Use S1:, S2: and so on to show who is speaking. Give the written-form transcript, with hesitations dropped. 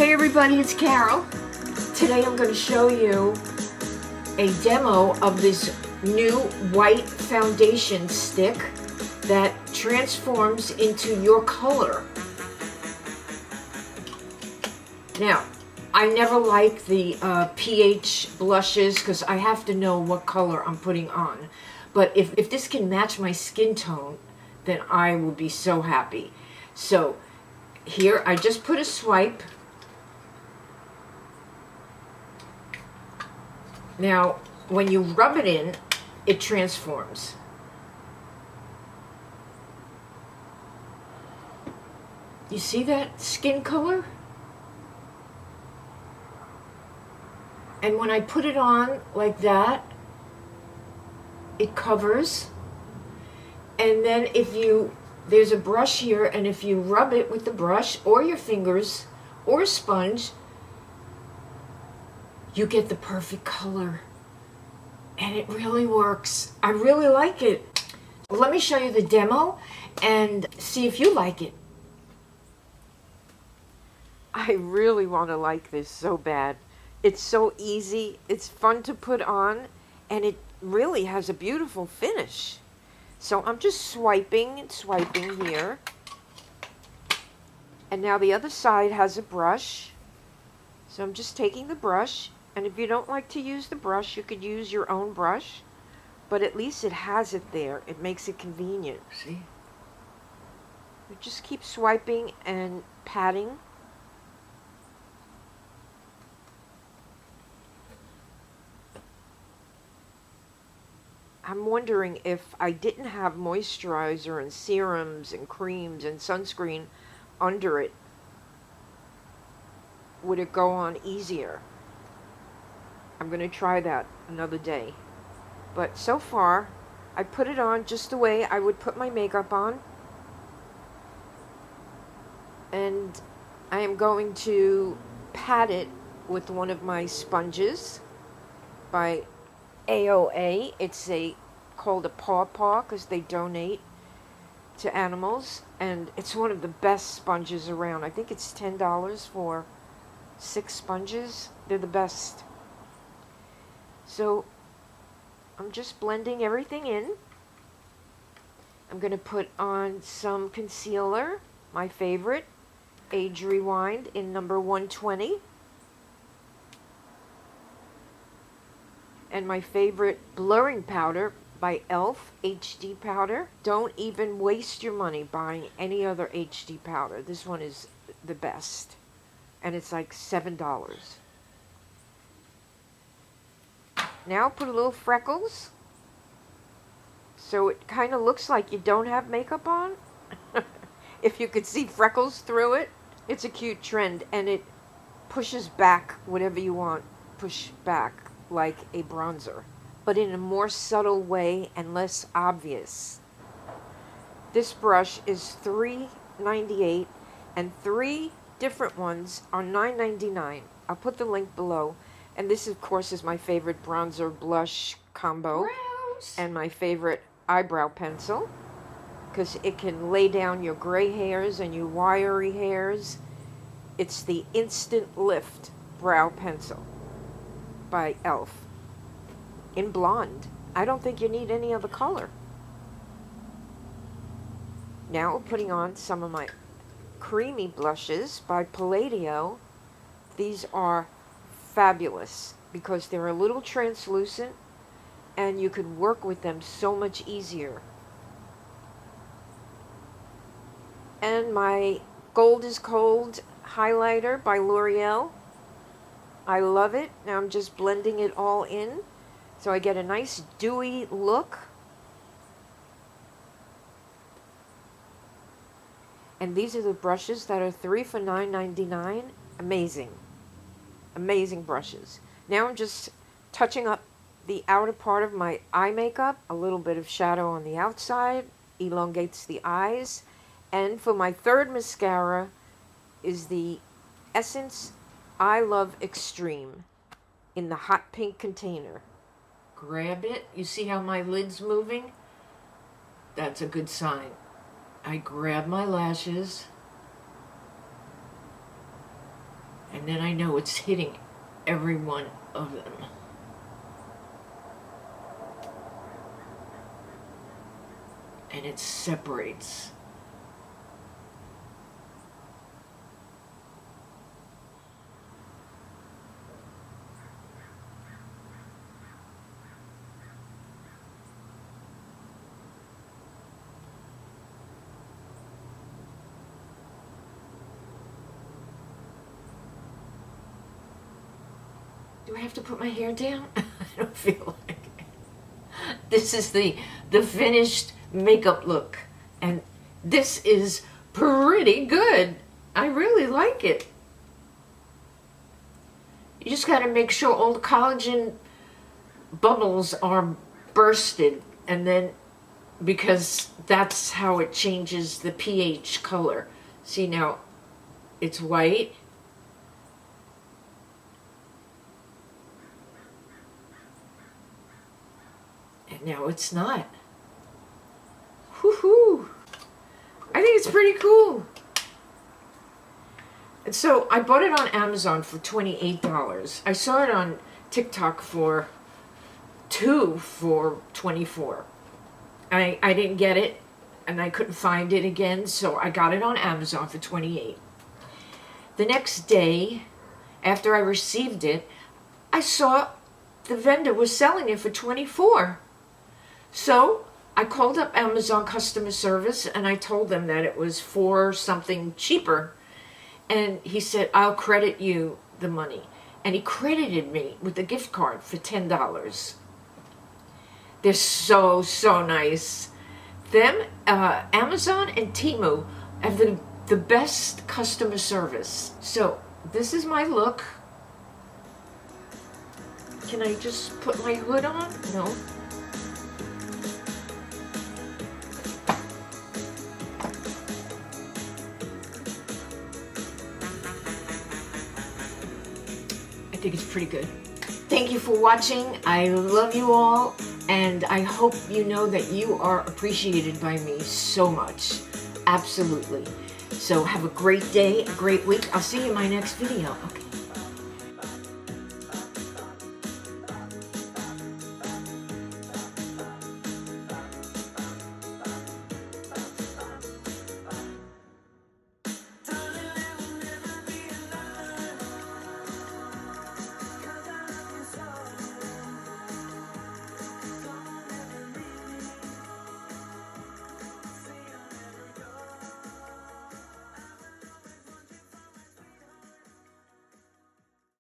S1: Hey everybody, it's Carol. Today I'm going to show you a demo of this new white foundation stick that transforms into your color. Now, I never like the pH blushes because I have to know what color I'm putting on. But if this can match my skin tone, then I will be so happy. So here, I just put a swipe. Now, when you rub it in, it transforms. You see that skin color? And when I put it on like that, it covers. And then there's a brush here, and if you rub it with the brush or your fingers or a sponge, you get the perfect color. And it really works. I really like it. Let me show you the demo and see if you like it. I really want to like this so bad. It's so easy, it's fun to put on, and it really has a beautiful finish. So I'm just swiping and swiping here. And now the other side has a brush. So I'm just taking the brush, and if you don't like to use the brush, you could use your own brush, but at least it has it there. It makes it convenient. See? You just keep swiping and patting. I'm wondering if I didn't have moisturizer and serums and creams and sunscreen under it, would it go on easier? I'm going to try that another day. But so far, I put it on just the way I would put my makeup on. And I am going to pat it with one of my sponges by AOA. It's called a paw because they donate to animals, and it's one of the best sponges around. I think it's $10 for 6 sponges. They're the best. So I'm just blending everything in. I'm going to put on some concealer, my favorite, Age Rewind in number 120. And my favorite blurring powder by e.l.f. HD powder. Don't even waste your money buying any other HD powder. This one is the best. And it's like $7. Now put a little freckles. So it kind of looks like you don't have makeup on. If you could see freckles through it. It's a cute trend, and it pushes back whatever you want. Push back like a bronzer, but in a more subtle way and less obvious. This brush is $3.98, and 3 different ones are $9.99. I'll put the link below. And this, of course, is my favorite bronzer blush combo. Gross. And my favorite eyebrow pencil, because it can lay down your gray hairs and your wiry hairs. It's the Instant Lift Brow Pencil by e.l.f. in blonde. I don't think you need any other color. Now putting on some of my creamy blushes by Palladio. These are fabulous because they're a little translucent and you can work with them so much easier. And my Gold is Cold highlighter by L'Oreal. I love it. Now I'm just blending it all in so I get a nice dewy look. And these are the brushes that are 3 for $9.99. Amazing. Amazing brushes. Now I'm just touching up the outer part of my eye makeup. A little bit of shadow on the outside. Elongates the eyes. And for my third mascara is the Essence I Love Extreme in the hot pink container. Grab it. You see how my lid's moving? That's a good sign. I grab my lashes And then I know it's hitting every one of them. And it separates. Do I have to put my hair down? I don't feel like it. This is the finished makeup look. And this is pretty good. I really like it. You just got to make sure all the collagen bubbles are bursted. And then, because that's how it changes the pH color. See now, it's white. And now it's not. Woohoo! I think it's pretty cool. And so I bought it on Amazon for $28. I saw it on TikTok for $24. I didn't get it, and I couldn't find it again, so I got it on Amazon for $28. The next day, after I received it, I saw the vendor was selling it for $24. So I called up Amazon customer service and I told them that it was for something cheaper. And he said, I'll credit you the money. And he credited me with a gift card for $10. They're so, so nice. Amazon and Temu have the best customer service. So this is my look. Can I just put my hood on? No. I think it's pretty good. Thank you for watching. I love you all, and I hope you know that you are appreciated by me so much. Absolutely. So have a great day, a great week. I'll see you in my next video. Okay.